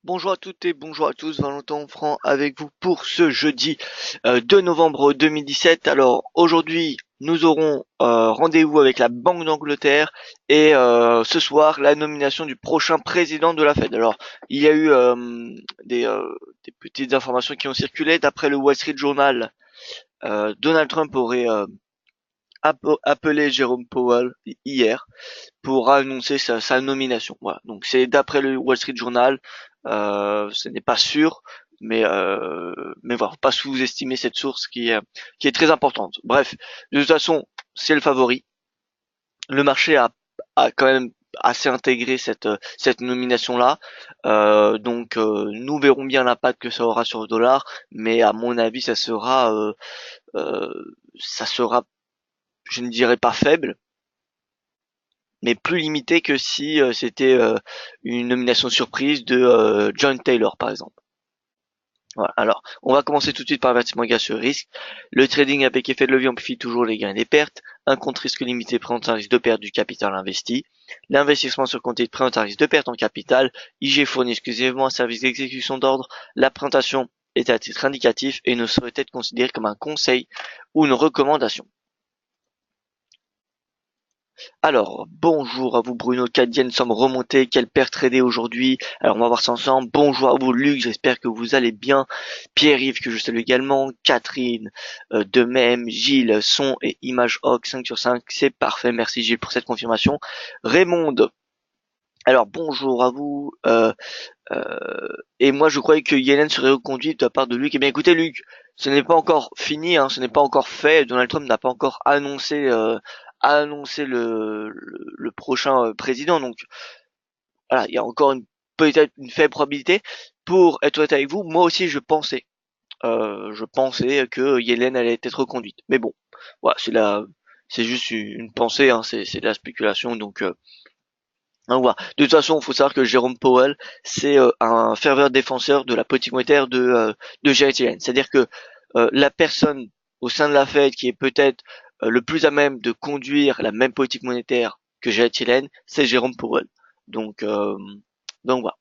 Bonjour à toutes et bonjour à tous, Valentin Franc avec vous pour ce jeudi 2 novembre 2017. Alors aujourd'hui nous aurons rendez-vous avec la Banque d'Angleterre et ce soir la nomination du prochain président de la Fed. Alors il y a eu des petites informations qui ont circulé. D'après le Wall Street Journal, Donald Trump aurait appelé Jérôme Powell hier pour annoncer sa nomination. Voilà. Donc c'est d'après le Wall Street Journal, ce n'est pas sûr, mais voilà, faut pas sous-estimer cette source qui est très importante. Bref, de toute façon, c'est le favori. Le marché a quand même assez intégré cette nomination là, nous verrons bien l'impact que ça aura sur le dollar, mais à mon avis euh, ça sera, je ne dirais pas faible, mais plus limité que si c'était une nomination surprise de John Taylor par exemple. Voilà. Alors, on va commencer tout de suite par l'avertissement gagnant risque. Le trading avec effet de levier amplifie toujours les gains et les pertes. Un compte risque limité présente un risque de perte du capital investi. L'investissement sur compte présente un risque de perte en capital. IG fournit exclusivement un service d'exécution d'ordre. La présentation est à titre indicatif et ne saurait être considérée comme un conseil ou une recommandation. Alors, bonjour à vous Bruno, Cadienne, sommes remontés, quelle paire tradée aujourd'hui? Alors on va voir ça ensemble. Bonjour à vous Luc, j'espère que vous allez bien. Pierre-Yves que je salue également, Catherine, de même, Gilles, son et image Hawk 5 sur 5, c'est parfait, merci Gilles pour cette confirmation. Raymond, alors bonjour à vous, et moi je croyais que Yellen serait reconduite de la part de Luc. Eh bien écoutez Luc, ce n'est pas encore fini, hein, ce n'est pas encore fait, Donald Trump n'a pas encore annoncé le prochain président, donc voilà, il y a encore peut-être une faible probabilité. Pour être honnête avec vous, moi aussi je pensais que Yellen allait être reconduite, mais bon, voilà, c'est juste une pensée, hein, c'est de la spéculation, donc voilà. De toute façon, il faut savoir que Jérôme Powell, c'est un fervent défenseur de la politique monétaire de Janet Yellen. C'est-à-dire que la personne au sein de la Fed qui est peut-être le plus à même de conduire la même politique monétaire que Janet Yellen, c'est Jérôme Powell. Donc, euh, donc voilà.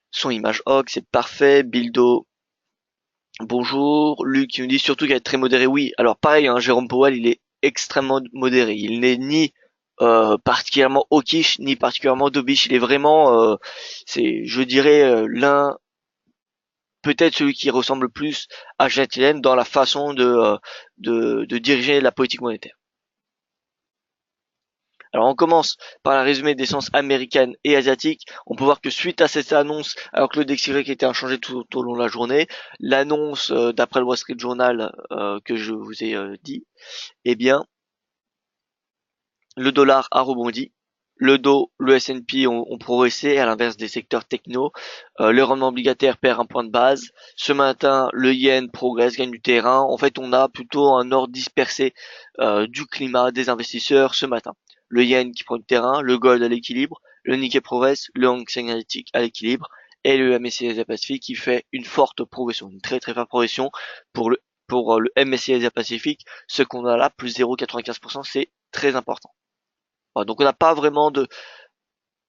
Son image Hawk, c'est parfait. Bildo, bonjour. Luc qui me dit surtout qu'elle est très modérée. Oui, alors pareil, hein, Jérôme Powell, il est extrêmement modéré. Il n'est ni particulièrement hawkish ni particulièrement dovish. Il est vraiment, je dirais, peut-être celui qui ressemble le plus à Janet Yellen dans la façon de diriger la politique monétaire. Alors on commence par la résumé des séances américaines et asiatiques. On peut voir que suite à cette annonce, alors que le DXY était inchangé tout au long de la journée, l'annonce d'après le Wall Street Journal que je vous ai dit, eh bien le dollar a rebondi. Le Dow, le S&P ont progressé à l'inverse des secteurs techno. Le rendement obligataire perd un point de base. Ce matin, le yen progresse, gagne du terrain. En fait, on a plutôt un ordre dispersé du climat des investisseurs ce matin. Le yen qui prend du terrain, le gold à l'équilibre, le Nikkei progresse, le Hang Seng analytique à l'équilibre et le MSCI Asia Pacific qui fait une forte progression, une très très forte progression pour le MSCI Asia Pacific. Ce qu'on a là, plus 0,95%, c'est très important. Voilà, donc on n'a pas vraiment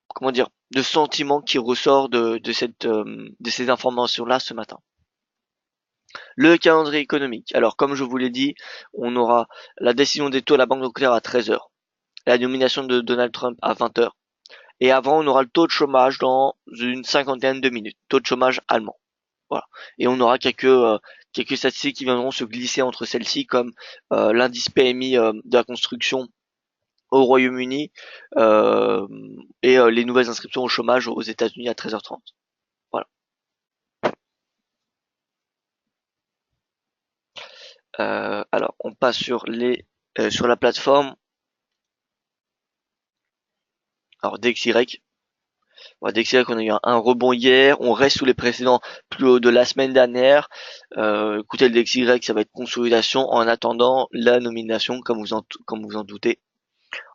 comment dire, de sentiment qui ressort de ces informations-là ce matin. Le calendrier économique. Alors, comme je vous l'ai dit, on aura la décision des taux à la Banque d'Angleterre à 13 heures, la nomination de Donald Trump à 20 heures, et avant, on aura le taux de chômage dans une cinquantaine de minutes, taux de chômage allemand. Voilà. Et on aura quelques statistiques qui viendront se glisser entre celles-ci, comme l'indice PMI de la construction au Royaume-Uni et les nouvelles inscriptions au chômage aux États-Unis à 13h30. Voilà. Alors, on passe sur la plateforme. Alors DXY. Voilà, DXY, on a eu un rebond hier. On reste sous les précédents plus hauts de la semaine dernière. Écoutez, le DXY, ça va être consolidation en attendant la nomination, comme vous en doutez.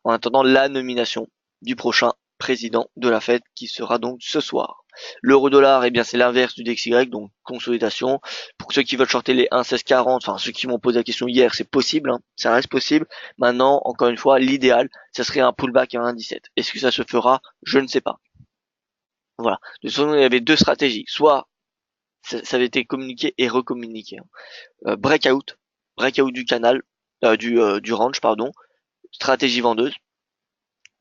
En attendant la nomination du prochain président de la Fed qui sera donc ce soir. L'euro-dollar, eh bien c'est l'inverse du DXY, donc consolidation. Pour ceux qui veulent shorter les 1,1640, enfin ceux qui m'ont posé la question hier, c'est possible, hein, ça reste possible. Maintenant, encore une fois, l'idéal, ça serait un pullback à 1,17. Est-ce que ça se fera? Je ne sais pas. Voilà. De toute façon, il y avait deux stratégies. Soit ça avait été communiqué et recommuniqué, hein. Breakout du canal, du range, pardon, stratégie vendeuse,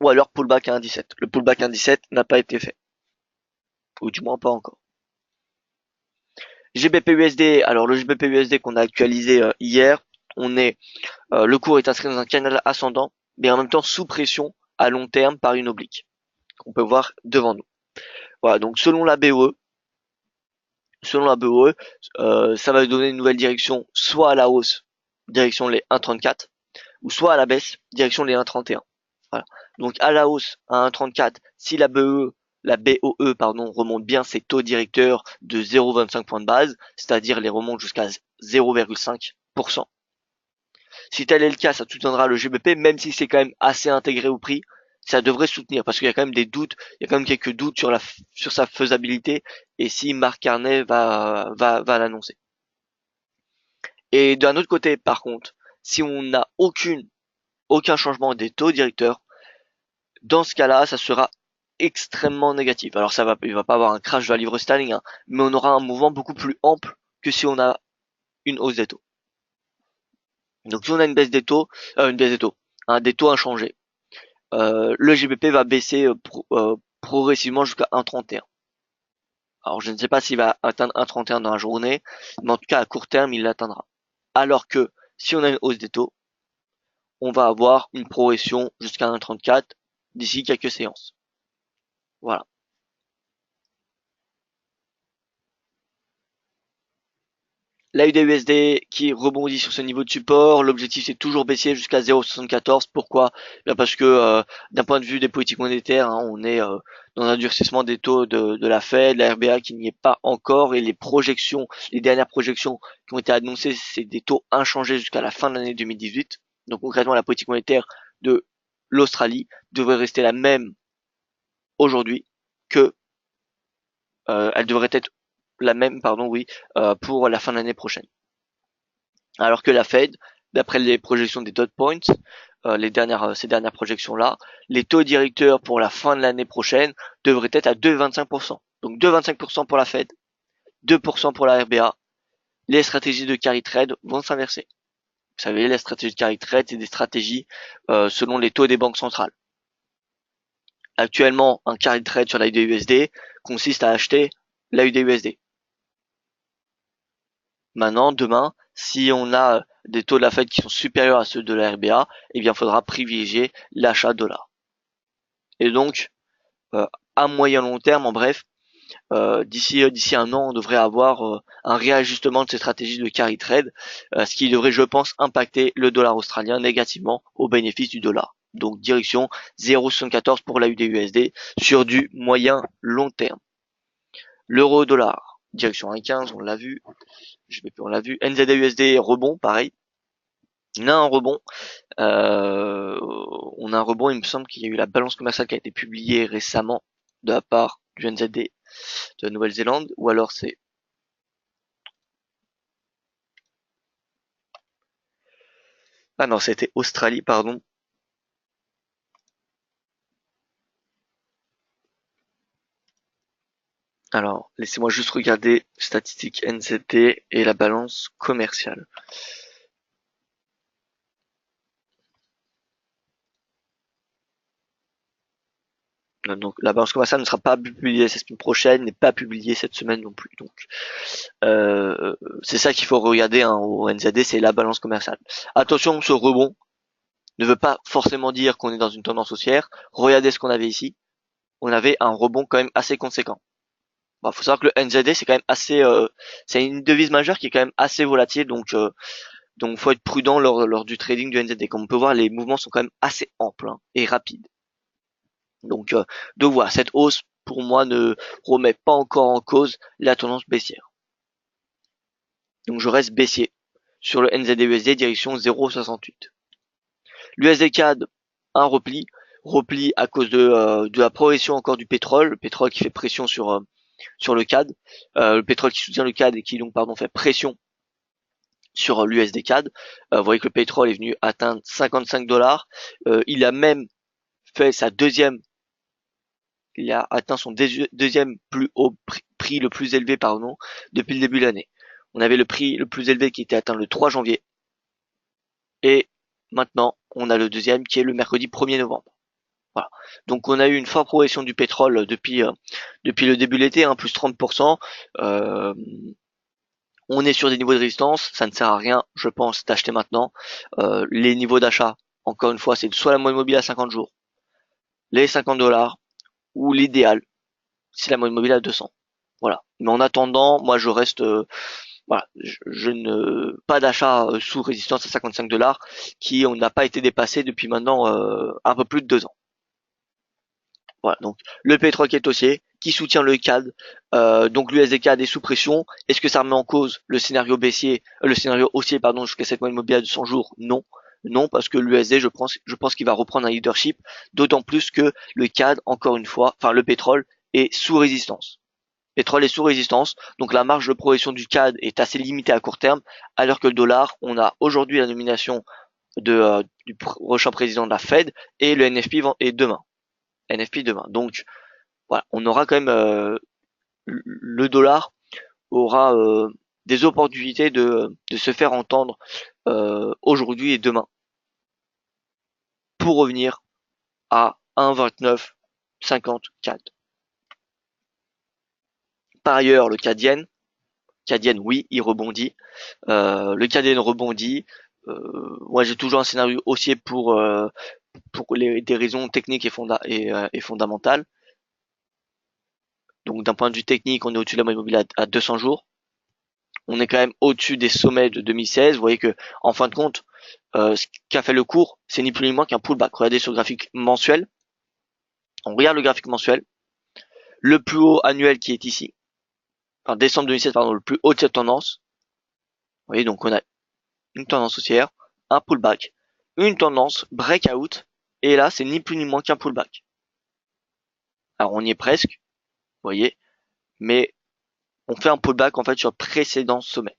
ou alors pullback à 1,17. Le pullback à 1,17 n'a pas été fait, ou du moins pas encore. GBP-USD, alors le GBP-USD qu'on a actualisé hier, le cours est inscrit dans un canal ascendant, mais en même temps sous pression à long terme par une oblique, qu'on peut voir devant nous. Voilà, donc selon la BOE, ça va donner une nouvelle direction, soit à la hausse, direction les 1,34, ou soit à la baisse, direction les 1,31. Voilà. Donc à la hausse à 1,34, si la BOE pardon, remonte bien ses taux directeurs de 0,25 points de base, c'est-à-dire les remonte jusqu'à 0,5%. Si tel est le cas, ça soutiendra le GBP, même si c'est quand même assez intégré au prix, ça devrait soutenir, parce qu'il y a quand même des doutes, il y a quand même quelques doutes sur sa faisabilité, et si Marc Carnet va l'annoncer. Et d'un autre côté, par contre, si on n'a aucun changement des taux directeurs, dans ce cas-là, ça sera extrêmement négatif. Alors il va pas avoir un crash de la livre sterling, hein, mais on aura un mouvement beaucoup plus ample que si on a une hausse des taux. Donc si on a une baisse des taux, des taux inchangés, le GBP va baisser progressivement jusqu'à 1,31. Alors je ne sais pas s'il va atteindre 1,31 dans la journée, mais en tout cas à court terme il l'atteindra. Alors que si on a une hausse des taux, on va avoir une progression jusqu'à 1,34 d'ici quelques séances. Voilà. L'AUD-USD qui rebondit sur ce niveau de support, l'objectif c'est toujours baissier jusqu'à 0,74. Pourquoi? Parce que d'un point de vue des politiques monétaires, hein, on est dans un durcissement des taux de la Fed, la RBA qui n'y est pas encore, et les dernières projections qui ont été annoncées, c'est des taux inchangés jusqu'à la fin de l'année 2018. Donc concrètement, la politique monétaire de l'Australie devrait rester la même aujourd'hui que elle devrait être la même, pardon, oui, pour la fin de l'année prochaine. Alors que la Fed, d'après les projections des dot points, ces dernières projections-là, les taux directeurs pour la fin de l'année prochaine devraient être à 2,25%. Donc 2,25% pour la Fed, 2% pour la RBA. Les stratégies de carry trade vont s'inverser. Vous savez, les stratégies de carry trade, c'est des stratégies selon les taux des banques centrales. Actuellement, un carry trade sur l'AUD-USD consiste à acheter l'AUD-USD. Maintenant, demain, si on a des taux de la Fed qui sont supérieurs à ceux de la RBA, eh bien, il faudra privilégier l'achat dollar. Et donc, à moyen long terme, en bref, d'ici un an, on devrait avoir un réajustement de ces stratégies de carry trade, ce qui devrait, je pense, impacter le dollar australien négativement au bénéfice du dollar. Donc, direction 0,74 pour l'AUD-USD sur du moyen long terme. L'euro-dollar, direction 1,15, on l'a vu. On l'a vu. NZD-USD rebond, pareil. On a un rebond. Il me semble qu'il y a eu la balance commerciale qui a été publiée récemment de la part du NZD de la Nouvelle-Zélande, ou alors c'est... Ah non, c'était Australie, pardon. Alors, laissez-moi juste regarder statistiques NZD et la balance commerciale. Donc la balance commerciale ne sera pas publiée la semaine prochaine, n'est pas publiée cette semaine non plus. Donc c'est ça qu'il faut regarder, hein, au NZD, c'est la balance commerciale. Attention, ce rebond ne veut pas forcément dire qu'on est dans une tendance haussière. Regardez ce qu'on avait ici. On avait un rebond quand même assez conséquent. Bon, faut savoir que le NZD c'est quand même c'est une devise majeure qui est quand même assez volatile, donc faut être prudent lors du trading du NZD. Comme on peut voir, les mouvements sont quand même assez amples, hein, et rapides. Donc voilà, cette hausse pour moi ne remet pas encore en cause la tendance baissière. Donc je reste baissier sur le NZD-USD direction 0,68. L'USD CAD, un repli à cause de la progression encore du pétrole, le pétrole qui fait pression sur le CAD, le pétrole qui soutient le CAD et qui donc fait pression sur l'USD CAD. Vous voyez que le pétrole est venu atteindre 55 $. Il a même fait sa deuxième il a atteint son deuxième plus haut prix le plus élevé, pardon, depuis le début de l'année. On avait le prix le plus élevé qui était atteint le 3 janvier. Et maintenant, on a le deuxième qui est le mercredi 1er novembre. Voilà. Donc on a eu une forte progression du pétrole depuis le début de l'été, hein, plus 30%. On est sur des niveaux de résistance, ça ne sert à rien, je pense, d'acheter maintenant. Les niveaux d'achat, encore une fois, c'est soit la moyenne mobile à 50 jours, les 50 dollars, ou l'idéal, c'est la moyenne mobile à 200. Voilà. Mais en attendant, moi je reste, voilà, je ne pas d'achat sous résistance à 55 dollars, qui on n'a pas été dépassé depuis maintenant un peu plus de 2 ans. Voilà, donc le pétrole qui est haussier, qui soutient le CAD, donc l'USD CAD est sous pression. Est-ce que ça remet en cause le scénario baissier, le scénario haussier, pardon, jusqu'à cette moyenne mobile à 200 jours? Non, non, parce que l'USD, je pense qu'il va reprendre un leadership, d'autant plus que le CAD, encore une fois, enfin le pétrole est sous résistance. Pétrole est sous résistance, donc la marge de progression du CAD est assez limitée à court terme, alors que le dollar, on a aujourd'hui la nomination du prochain président de la Fed et le NFP est demain. NFP demain. Donc voilà, on aura quand même le dollar aura des opportunités de se faire entendre aujourd'hui et demain pour revenir à 1,2954. Par ailleurs, le CAD-Yen, oui, il rebondit. Le CAD-Yen rebondit. Moi, j'ai toujours un scénario haussier pour des raisons techniques et fondamentales. Donc, d'un point de vue technique, on est au-dessus de la moyenne mobile à 200 jours. On est quand même au-dessus des sommets de 2016. Vous voyez que, en fin de compte, ce qu'a fait le cours, c'est ni plus ni moins qu'un pullback. Regardez sur le graphique mensuel. On regarde le graphique mensuel. Le plus haut annuel qui est ici. Enfin, décembre 2016, pardon, le plus haut de cette tendance. Vous voyez, donc on a une tendance haussière, un pullback, une tendance breakout. Et là, c'est ni plus ni moins qu'un pullback. Alors, on y est presque. Vous voyez. Mais on fait un pullback, en fait, sur le précédent sommet.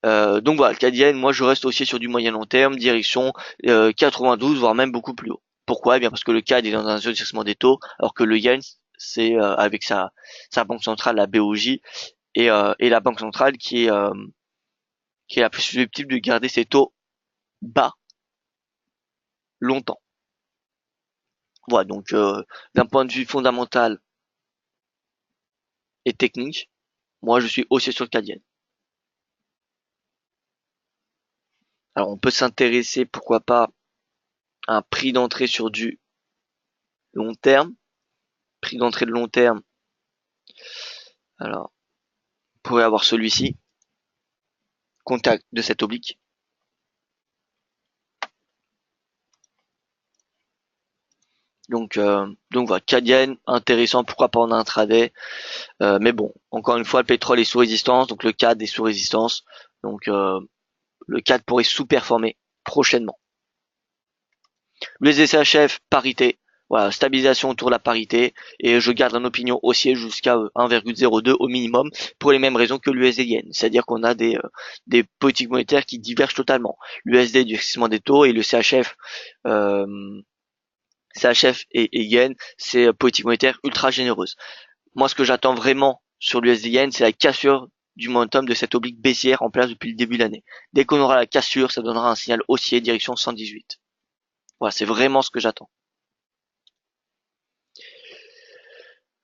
Donc voilà, le CAD-Yen, moi je reste aussi sur du moyen long terme, direction 92, voire même beaucoup plus haut. Pourquoi? Eh bien parce que le CAD est dans un durcissement des taux, alors que le yen, c'est avec sa banque centrale, la BOJ, et la banque centrale qui est la plus susceptible de garder ses taux bas longtemps. Voilà, donc d'un point de vue fondamental et technique, moi je suis haussier sur le CAD-Yen. Alors on peut s'intéresser, pourquoi pas, à un prix d'entrée sur du long terme. Prix d'entrée de long terme, alors vous pouvez avoir celui-ci, contact de cette oblique. Donc voilà, CAD-Yen, intéressant, pourquoi pas en intraday. Mais bon, encore une fois, le pétrole est sous résistance, donc le CAD est sous résistance. Donc le CAD pourrait sous-performer prochainement. Le SDCHF, parité. Voilà, stabilisation autour de la parité. Et je garde une opinion haussier jusqu'à 1,02 au minimum, pour les mêmes raisons que l'USD-Yen. C'est-à-dire qu'on a des politiques monétaires qui divergent totalement. L'USD du durcissement des taux et le CHF et Yen, c'est politique monétaire ultra généreuse. Moi, ce que j'attends vraiment sur l'USD Yen, c'est la cassure du momentum de cette oblique baissière en place depuis le début de l'année. Dès qu'on aura la cassure, ça donnera un signal haussier direction 118. Voilà, c'est vraiment ce que j'attends.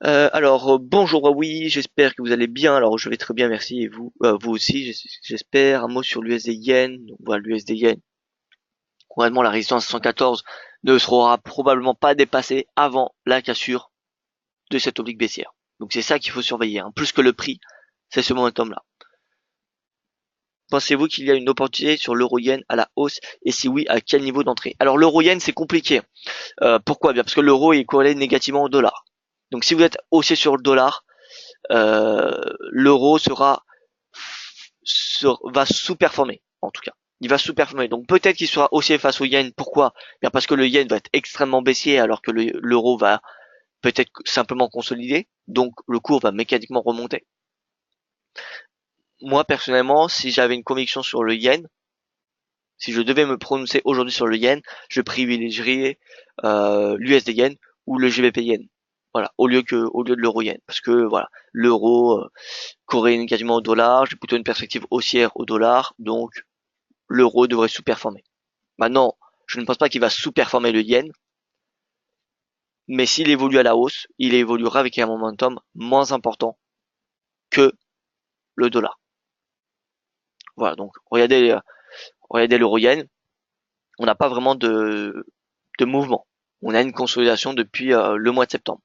Alors bonjour, oui, j'espère que vous allez bien. Alors je vais très bien, merci, et vous, vous aussi, j'espère. Un mot sur l'USD Yen. Donc voilà, l'USD Yen. Concrètement, la résistance 114 ne sera probablement pas dépassée avant la cassure de cette oblique baissière. Donc c'est ça qu'il faut surveiller, hein. Plus que le prix, c'est ce momentum-là. Pensez-vous qu'il y a une opportunité sur l'euro-yen à la hausse, et si oui, à quel niveau d'entrée? Alors l'euro-yen, c'est compliqué. Pourquoi? Bien parce que l'euro est corrélé négativement au dollar. Donc si vous êtes haussier sur le dollar, l'euro va sous-performer, en tout cas. Il va sous-performer. Donc peut-être qu'il sera haussier face au yen. Pourquoi? Bien parce que le yen va être extrêmement baissier, alors que l'euro va peut-être simplement consolider. Donc le cours va mécaniquement remonter. Moi personnellement, si j'avais une conviction sur le yen, si je devais me prononcer aujourd'hui sur le yen, je privilégierais l'USD yen ou le GBP yen. Voilà, au lieu de l'euro yen. Parce que voilà, l'euro corrèle quasiment au dollar, j'ai plutôt une perspective haussière au dollar, donc l'euro devrait sous-performer. Maintenant, je ne pense pas qu'il va sous-performer le yen, mais s'il évolue à la hausse, il évoluera avec un momentum moins important que le dollar. Voilà, donc regardez l'euro yen, on n'a pas vraiment de mouvement. On a une consolidation depuis le mois de septembre.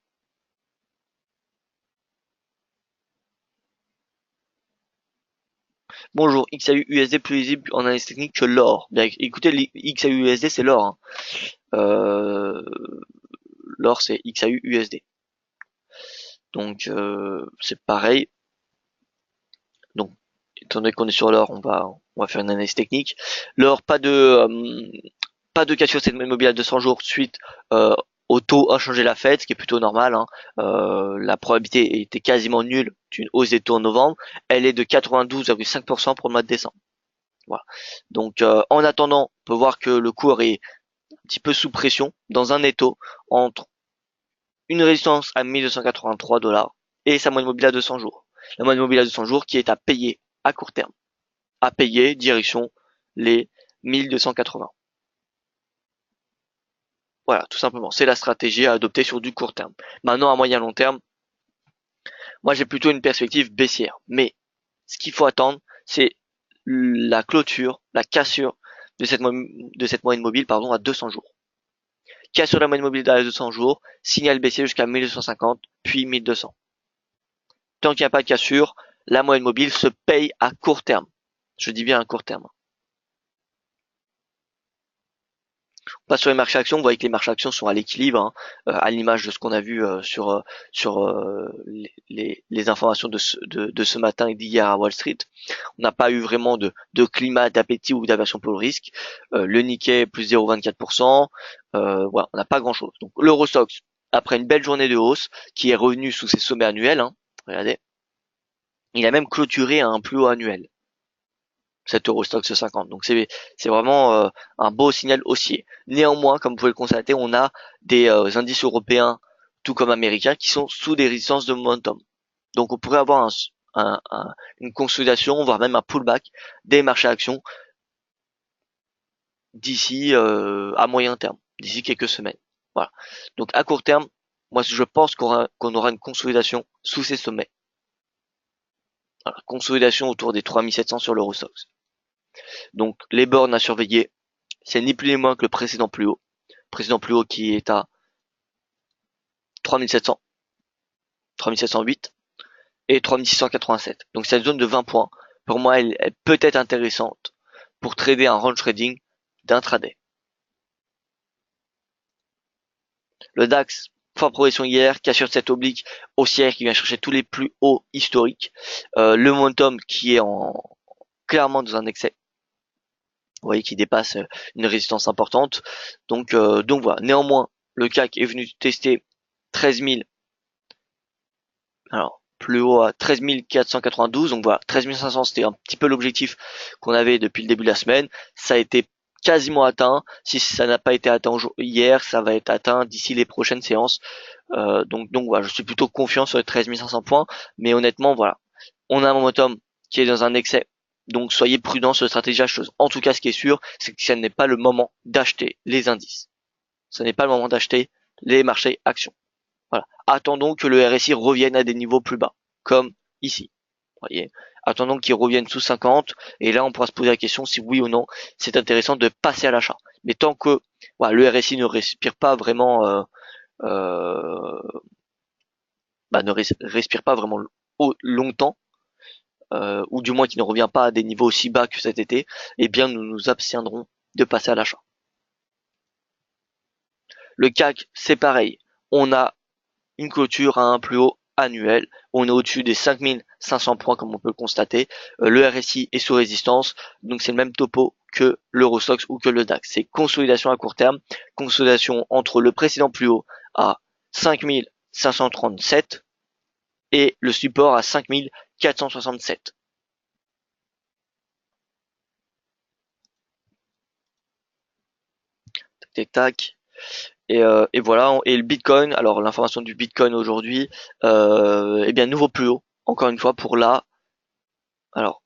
Bonjour, XAU USD plus lisible en analyse technique que l'or. Bien, écoutez, XAU USD c'est l'or. Hein. L'or c'est XAU USD. Donc c'est pareil. Donc étant donné qu'on est sur l'or, on va faire une analyse technique. L'or, pas de cas sur cette moyenne mobile à 200 jours suite au taux inchangé la Fed, ce qui est plutôt normal. Hein. La probabilité était quasiment nulle d'une hausse des taux en novembre. Elle est de 92,5% pour le mois de décembre. Voilà. Donc en attendant, on peut voir que le cours est un petit peu sous pression dans un étau entre une résistance à 1283 dollars et sa moyenne mobile à 200 jours. La moyenne mobile à 200 jours qui est à payer à court terme. À payer direction les 1280. Voilà, tout simplement. C'est la stratégie à adopter sur du court terme. Maintenant, à moyen long terme, moi j'ai plutôt une perspective baissière. Mais ce qu'il faut attendre, c'est la clôture, la cassure de cette moyenne mobile pardon, à 200 jours. Cassure la moyenne mobile à 200 jours, signal baissier jusqu'à 1250, puis 1200. Tant qu'il n'y a pas de cassure, la moyenne mobile se paye à court terme. Je dis bien à court terme. On passe sur les marchés actions, vous voyez que les marchés actions sont à l'équilibre, hein, à l'image de ce qu'on a vu sur les informations de ce matin et d'hier à Wall Street. On n'a pas eu vraiment de climat d'appétit ou d'aversion pour le risque. Le Nikkei plus 0,24%, voilà, on n'a pas grand-chose. Donc l'Eurostoxx, après une belle journée de hausse, qui est revenu sous ses sommets annuels, hein, regardez, il a même clôturé à un plus haut annuel. Cet Eurostoxx 50. Donc c'est vraiment un beau signal haussier. Néanmoins, comme vous pouvez le constater, on a des indices européens, tout comme américains, qui sont sous des résistances de momentum. Donc on pourrait avoir une consolidation, voire même un pullback des marchés actions d'ici à moyen terme, d'ici quelques semaines. Voilà. Donc à court terme, moi je pense qu'on aura une consolidation sous ces sommets. Voilà. Consolidation autour des 3700 sur l'Eurostoxx. Donc les bornes à surveiller, c'est ni plus ni moins que le précédent plus haut. Précédent plus haut qui est à 3700, 3708 et 3687. Donc cette zone de 20 points, pour moi, elle peut être intéressante pour trader un range trading d'intraday. Le DAX, forte progression hier, cassure de cette oblique haussière qui vient chercher tous les plus hauts historiques. Le momentum qui est clairement dans un excès. Vous voyez qu'il dépasse une résistance importante. Donc voilà. Néanmoins, le CAC est venu tester 13 000. Alors plus haut à 13 492. Donc voilà, 13 500 c'était un petit peu l'objectif qu'on avait depuis le début de la semaine. Ça a été quasiment atteint. Si ça n'a pas été atteint hier, ça va être atteint d'ici les prochaines séances. Donc voilà, je suis plutôt confiant sur les 13 500 points. Mais honnêtement, voilà, on a un momentum qui est dans un excès. Donc soyez prudents sur la stratégie acheteuse. En tout cas, ce qui est sûr, c'est que ce n'est pas le moment d'acheter les indices. Ce n'est pas le moment d'acheter les marchés actions. Voilà. Attendons que le RSI revienne à des niveaux plus bas, comme ici. Voyez. Attendons qu'il revienne sous 50, et là on pourra se poser la question si oui ou non c'est intéressant de passer à l'achat. Mais tant que voilà, le RSI ne respire pas vraiment, euh, ne respire pas vraiment longtemps, ou du moins qu'il ne revient pas à des niveaux aussi bas que cet été, eh bien nous nous abstiendrons de passer à l'achat. Le CAC, c'est pareil. On a une clôture à un plus haut annuel. On est au-dessus des 5500 points comme on peut le constater. Le RSI est sous résistance, donc c'est le même topo que l'Eurostoxx ou que le DAX. C'est consolidation à court terme, consolidation entre le précédent plus haut à 5537 et le support à 5467. Tac, tac. Et voilà, et le Bitcoin, alors l'information du Bitcoin aujourd'hui, eh bien nouveau plus haut, encore une fois pour la, alors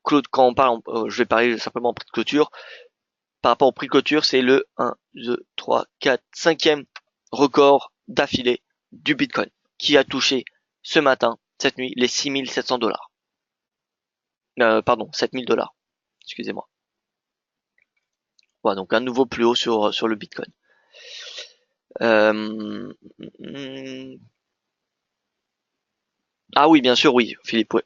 quand on parle, je vais parler simplement en prix de clôture. Par rapport au prix de clôture, c'est le 1, 2, 3, 4, 5e record d'affilée du Bitcoin qui a touché ce matin, cette nuit, les 6 700 $. Pardon, 7 000 $. Excusez-moi. Voilà, donc un nouveau plus haut sur le Bitcoin. Euh, Ah oui, bien sûr, oui, Philippe, oui.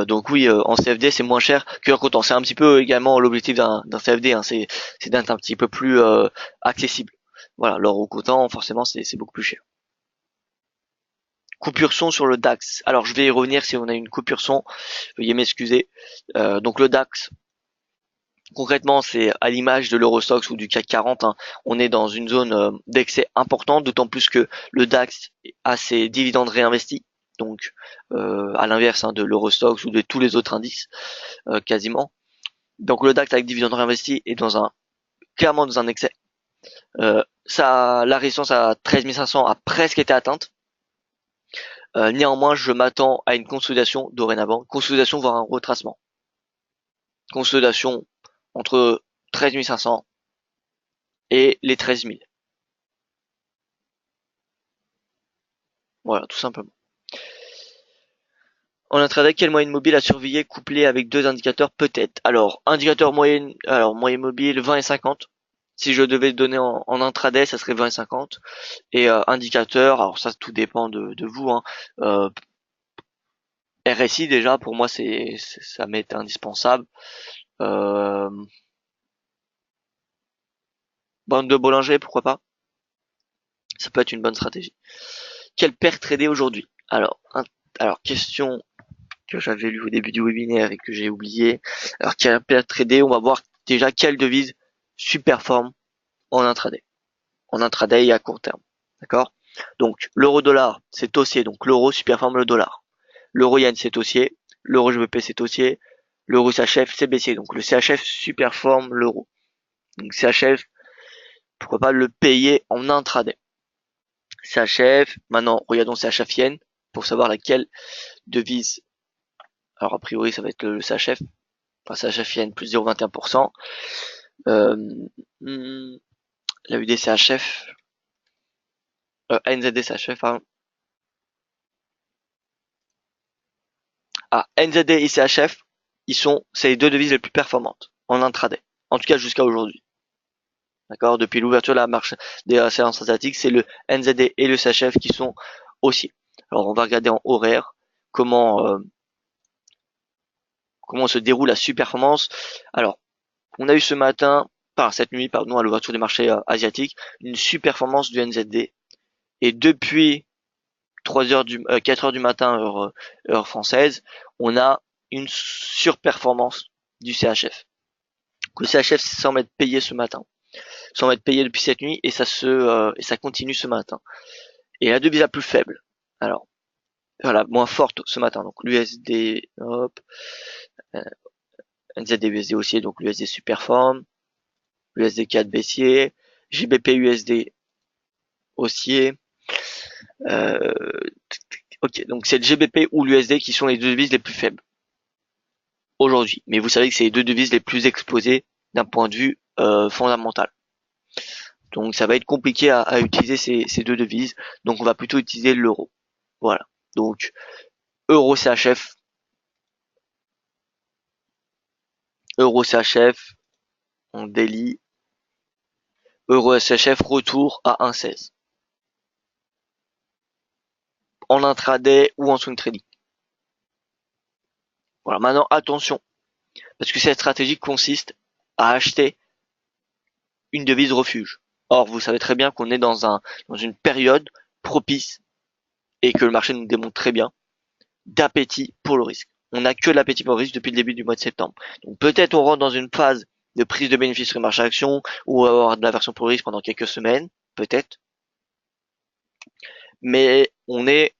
Donc oui, en CFD c'est moins cher que en coton. C'est un petit peu également l'objectif d'un CFD, hein, c'est d'être un petit peu plus accessible. Voilà, l'or au coton, forcément, c'est beaucoup plus cher. Coupure son sur le DAX. Alors je vais y revenir si on a une coupure son. Veuillez m'excuser. Donc le DAX, concrètement, c'est à l'image de l'Eurostoxx ou du CAC 40. Hein, on est dans une zone d'excès importante, d'autant plus que le DAX a ses dividendes réinvestis. Donc à l'inverse de l'Eurostoxx ou de tous les autres indices, quasiment. Donc le DAX avec dividendes réinvestis est clairement dans un excès. La résistance à 13 500 a presque été atteinte. Néanmoins, je m'attends à une consolidation dorénavant, consolidation voire un retracement. Consolidation entre 13 500 et les 13 000. Voilà, tout simplement. En intraday, quelle moyenne mobile à surveiller couplée avec deux indicateurs peut-être? Alors, moyenne mobile 20 et 50. Si je devais donner en intraday, ça serait 20 et 50. Et indicateur, alors ça tout dépend de vous. Hein. RSI déjà, pour moi, ça m'est indispensable. Euh, Bande de Bollinger, pourquoi pas? Ça peut être une bonne stratégie. Quelle paire trader aujourd'hui? Alors question que j'avais lu au début du webinaire et que j'ai oublié. Alors quelle paire trader? On va voir déjà quelle devise superforme en intraday. En intraday et à court terme. D'accord? Donc l'euro dollar c'est haussier, donc l'euro superforme le dollar. L'euro yen c'est haussier, l'euro GBP c'est haussier, l'euro CHF c'est baissier. Donc le CHF superforme l'euro. Donc CHF, pourquoi pas le payer en intraday. CHF, maintenant regardons CHF yen pour savoir laquelle devise. Alors a priori ça va être le CHF, enfin CHF yen plus 0,21%. La UD CHF, NZD CHF, pardon. NZD et CHF, c'est les deux devises les plus performantes en intraday. En tout cas jusqu'à aujourd'hui. D'accord? Depuis l'ouverture de la marche des séances asiatiques, c'est le NZD et le CHF qui sont haussiers. Alors on va regarder en horaire comment se déroule la superperformance. Alors, on a eu ce matin, cette nuit, pardon, à l'ouverture des marchés asiatiques, une superperformance du NZD. Et depuis 4 heures du matin, heure française, on a une surperformance du CHF. Le CHF semble être payé ce matin, semble être payé depuis cette nuit et ça continue ce matin. Et la devise la plus faible, alors voilà, moins forte ce matin, donc l'USD, hop, NZD USD haussier, donc l'USD superforme, l'USD 4 baissier, JBP USD haussier. Ok, donc c'est le GBP ou l'USD qui sont les deux devises les plus faibles aujourd'hui. Mais vous savez que c'est les deux devises les plus exposées d'un point de vue fondamental. Donc ça va être compliqué à utiliser ces deux devises. Donc on va plutôt utiliser l'euro. Voilà. Donc euro CHF, euro CHF, on délie. Euro CHF retour à 1,16. En intraday ou en swing trading. Voilà. Maintenant attention, parce que cette stratégie consiste à acheter une devise refuge. Or, vous savez très bien qu'on est dans une période propice et que le marché nous démontre très bien d'appétit pour le risque. On n'a que de l'appétit pour le risque depuis le début du mois de septembre. Donc peut-être on rentre dans une phase de prise de bénéfices sur le marché action ou avoir de l'aversion pour le risque pendant quelques semaines, peut-être. Mais on est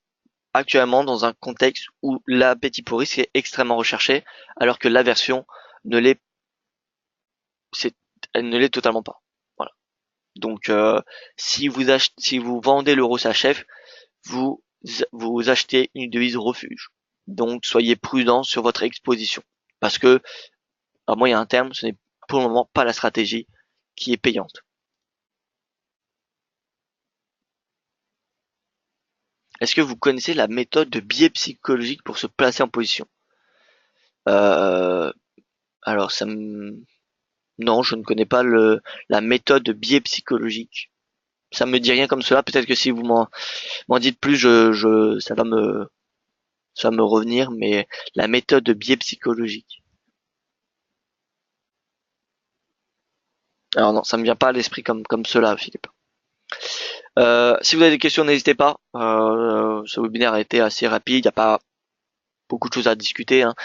actuellement dans un contexte où l'appétit pour le risque est extrêmement recherché, alors que l'aversion ne l'est, elle ne l'est totalement pas. Voilà. Donc si vous vendez l'euro CHF, vous vous achetez une devise refuge. Donc soyez prudent sur votre exposition parce que à moyen terme, ce n'est pour le moment pas la stratégie qui est payante. Est-ce que vous connaissez la méthode de biais psychologique pour se placer en position? Euh, alors non, je ne connais pas la méthode de biais psychologique. Ça me dit rien comme cela. Peut-être que si vous m'en dites plus, ça va me revenir. Mais la méthode de biais psychologique. Alors non, ça me vient pas à l'esprit comme cela, Philippe. Si vous avez des questions, n'hésitez pas. Ce webinaire a été assez rapide. Il n'y a pas beaucoup de choses à discuter, hein.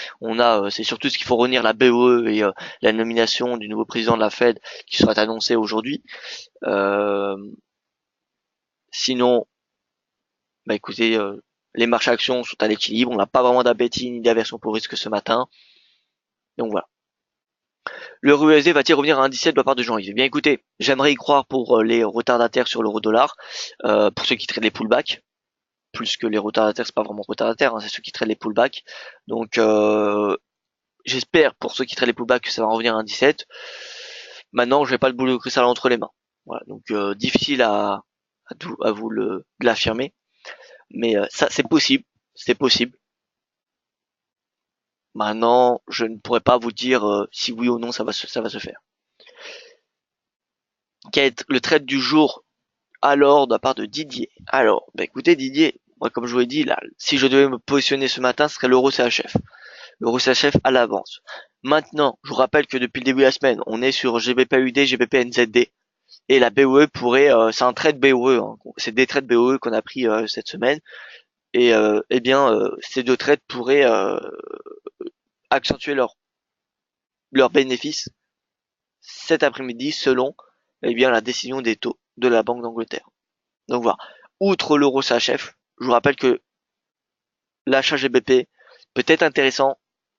C'est surtout ce qu'il faut retenir, la BOE et la nomination du nouveau président de la Fed qui sera annoncée aujourd'hui. Euh, Sinon, bah écoutez, les marchés actions sont à l'équilibre. On n'a pas vraiment d'appétit ni d'aversion pour risque ce matin. Donc voilà. L'euro USD va-t-il revenir à 1,17 de la part de Jean-Yves? Eh bien écoutez, j'aimerais y croire pour les retardataires sur l'euro dollar, pour ceux qui traitent les pullbacks. Plus que les retardataires, c'est pas vraiment retardataire, hein, c'est ceux qui traitent les pullbacks. Donc j'espère pour ceux qui traitent les pullbacks que ça va revenir à 1,17. Maintenant, je n'ai pas le boule de cristal entre les mains. Voilà, donc difficile à vous de l'affirmer, mais ça c'est possible, c'est possible. Maintenant, je ne pourrais pas vous dire si oui ou non ça va se faire. Quel est le trade du jour alors de la part de Didier? Alors, bah écoutez Didier, moi comme je vous l'ai dit, là, si je devais me positionner ce matin, ce serait l'euro CHF. L'euro CHF à l'avance. Maintenant, je vous rappelle que depuis le début de la semaine, on est sur GBPUD, GBPNZD. Et la BOE pourrait, c'est un trade BOE, hein. C'est des trades BOE qu'on a pris cette semaine. Et eh bien, ces deux trades pourraient accentuer leurs bénéfices cet après-midi selon eh bien la décision des taux de la Banque d'Angleterre. Donc voilà. Outre l'euro CHF, je vous rappelle que l'achat GBP peut être intéressant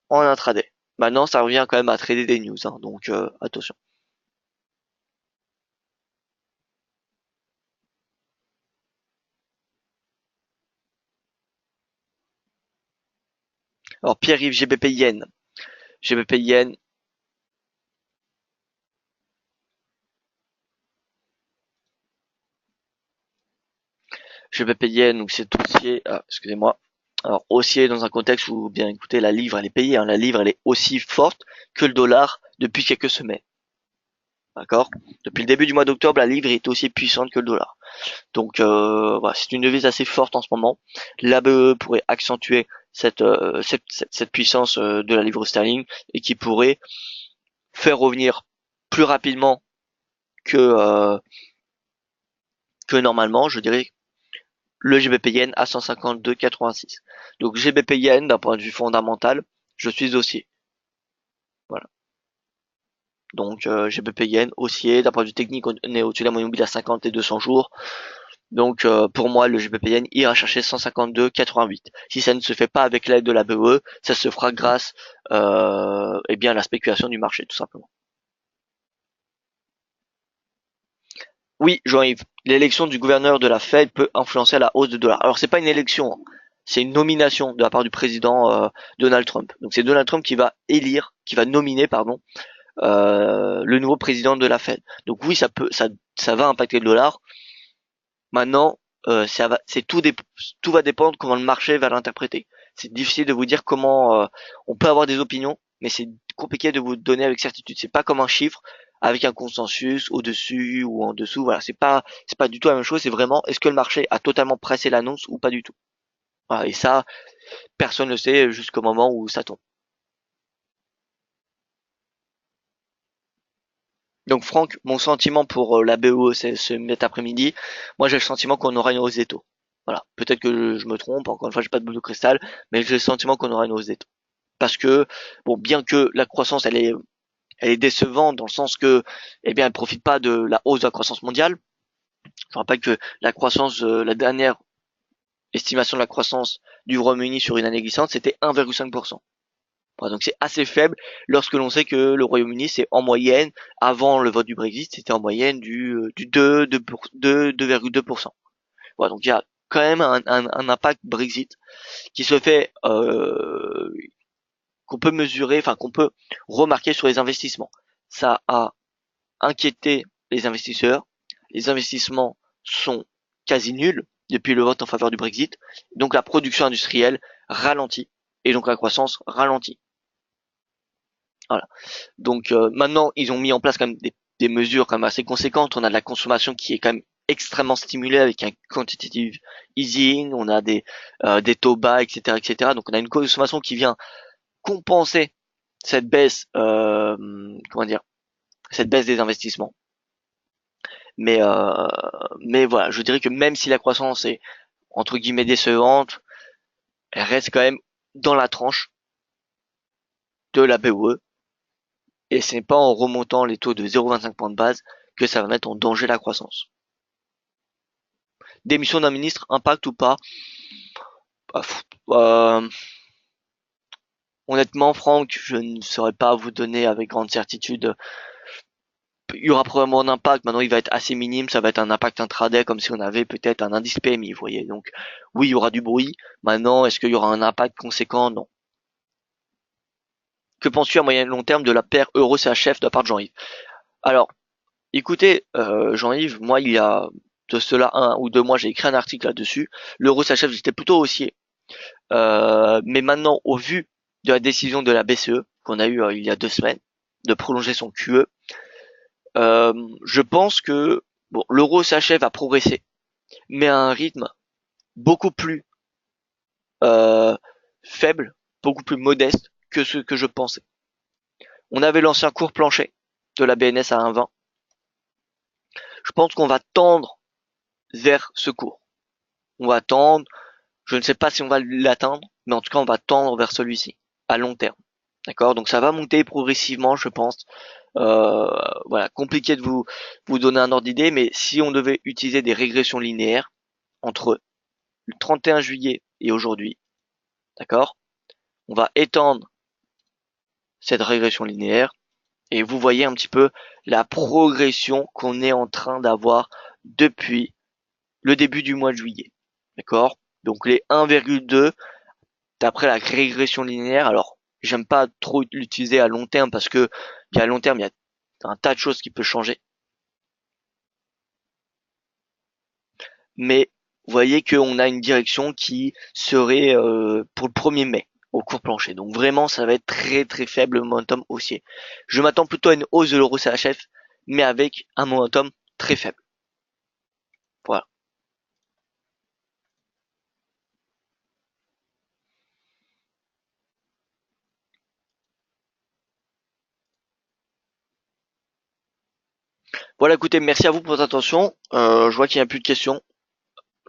en intraday. Maintenant, ça revient quand même à trader des news, hein, donc attention. Alors Pierre-Yves, GBP Yen. GBP Yen, GBP Yen, donc c'est haussier, excusez-moi. Alors haussier dans un contexte où, bien écoutez, la livre elle est payée, hein, la livre elle est aussi forte que le dollar depuis quelques semaines. D'accord? Depuis le début du mois d'octobre, la livre est aussi puissante que le dollar. Donc voilà, c'est une devise assez forte en ce moment. La BE pourrait accentuer cette puissance de la livre sterling et qui pourrait faire revenir plus rapidement que euh, que normalement, je dirais, le GBP Yen à 152,86. Donc GBP Yen d'un point de vue fondamental, je suis haussier. Voilà. Donc GBP Yen haussier, d'un point de vue technique, on est au-dessus de la moyenne mobile à 50 et 200 jours. Donc pour moi, le GBP Yen ira chercher 152,88. Si ça ne se fait pas avec l'aide de la BOE, ça se fera grâce eh bien à la spéculation du marché, tout simplement. Oui, Jean-Yves, l'élection du gouverneur de la Fed peut influencer la hausse du dollar. Alors c'est pas une élection, hein. C'est une nomination de la part du président Donald Trump. Donc c'est Donald Trump qui va nominer, pardon, le nouveau président de la Fed. Donc oui, ça va impacter le dollar. Maintenant, tout va dépendre comment le marché va l'interpréter. C'est difficile de vous dire comment on peut avoir des opinions, mais c'est compliqué de vous donner avec certitude. C'est pas comme un chiffre avec un consensus au-dessus ou en dessous. Voilà, c'est pas du tout la même chose. C'est vraiment est-ce que le marché a totalement pressé l'annonce ou pas du tout. Voilà, et ça, personne ne le sait jusqu'au moment où ça tombe. Donc Franck, mon sentiment pour la BO cet après-midi, moi j'ai le sentiment qu'on aura une hausse des taux. Voilà, peut-être que je me trompe, encore une fois j'ai pas de boule de cristal, mais j'ai le sentiment qu'on aura une hausse des taux. Parce que, bon, bien que la croissance elle est décevante dans le sens que, eh bien, elle profite pas de la hausse de la croissance mondiale. Je rappelle que la dernière estimation de la croissance du Royaume-Uni sur une année glissante, c'était 1,5%. Voilà, donc c'est assez faible lorsque l'on sait que le Royaume-Uni, c'est en moyenne, avant le vote du Brexit, c'était en moyenne du 2,2%. Voilà, donc il y a quand même un impact Brexit qui se fait, qu'on peut mesurer, enfin qu'on peut remarquer sur les investissements. Ça a inquiété les investisseurs. Les investissements sont quasi nuls depuis le vote en faveur du Brexit. Donc la production industrielle ralentit et donc la croissance ralentit. Voilà. Donc maintenant, ils ont mis en place quand même des mesures quand même assez conséquentes. On a de la consommation qui est quand même extrêmement stimulée avec un quantitative easing, on a des taux bas, etc., etc. Donc on a une consommation qui vient compenser cette baisse, comment dire, cette baisse des investissements. Mais voilà, je dirais que même si la croissance est entre guillemets décevante, elle reste quand même dans la tranche de la BOE. Et ce n'est pas en remontant les taux de 0,25 points de base que ça va mettre en danger la croissance. Démission d'un ministre, impact ou pas? euh, Honnêtement, Franck, je ne saurais pas vous donner avec grande certitude. Il y aura probablement un impact. Maintenant, il va être assez minime. Ça va être un impact intraday, comme si on avait peut-être un indice PMI, vous voyez. Donc, oui, il y aura du bruit. Maintenant, est-ce qu'il y aura un impact conséquent? Non. Que penses-tu à moyen et long terme de la paire Euro-CHF de la part de Jean-Yves? Alors, écoutez, Jean-Yves, moi, il y a de cela 1 ou 2 mois, j'ai écrit un article là-dessus. L'Euro-CHF, j'étais plutôt haussier. Mais maintenant, au vu de la décision de la BCE qu'on a eue il y a 2 semaines de prolonger son QE, je pense que bon, l'euro s'achève à progresser, mais à un rythme beaucoup plus euh, faible, beaucoup plus modeste que ce que je pensais. On avait l'ancien cours plancher de la BNS à 1,20. Je pense qu'on va tendre vers ce cours. On va tendre, je ne sais pas si on va l'atteindre, mais en tout cas on va tendre vers celui-ci à long terme. D'accord? Donc ça va monter progressivement, je pense. Voilà, compliqué de vous donner un ordre d'idée, mais si on devait utiliser des régressions linéaires entre le 31 juillet et aujourd'hui, d'accord, on va étendre cette régression linéaire et vous voyez un petit peu la progression qu'on est en train d'avoir depuis le début du mois de juillet, d'accord. Donc les 1,2 d'après la régression linéaire. Alors j'aime pas trop l'utiliser à long terme parce que à long terme il y a un tas de choses qui peuvent changer. Mais vous voyez qu'on a une direction qui serait pour le 1er mai au cours plancher. Donc vraiment, ça va être très très faible le momentum haussier. Je m'attends plutôt à une hausse de l'euro CHF, mais avec un momentum très faible. Voilà. Voilà, écoutez, merci à vous pour votre attention. Je vois qu'il n'y a plus de questions.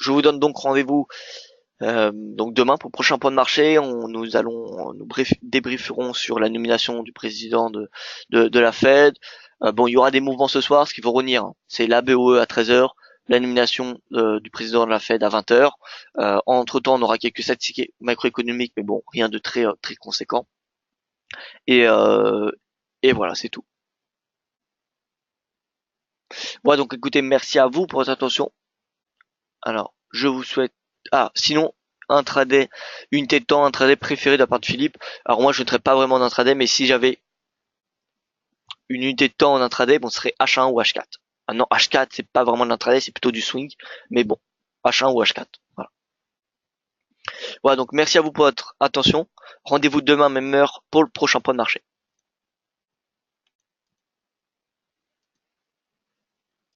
Je vous donne donc rendez-vous donc demain pour le prochain point de marché. Nous débrieferons sur la nomination du président de la Fed. Bon, il y aura des mouvements ce soir, ce qu'il faut retenir, hein, c'est la BOE à 13h, la nomination du président de la Fed à 20h. Entre temps, on aura quelques statistiques macroéconomiques, mais bon, rien de très très conséquent. Et, euh, et voilà, c'est tout. Voilà, donc écoutez, merci à vous pour votre attention. Alors, je vous souhaite... Ah, sinon, intraday, unité de temps, intraday préféré de la part de Philippe. Alors moi, je ne traite pas vraiment d'intraday, mais si j'avais une unité de temps en intraday, bon, ce serait H1 ou H4. Ah non, H4, c'est pas vraiment de l'intraday, c'est plutôt du swing. Mais bon, H1 ou H4. Voilà. Voilà, donc merci à vous pour votre attention. Rendez-vous demain, même heure, pour le prochain point de marché.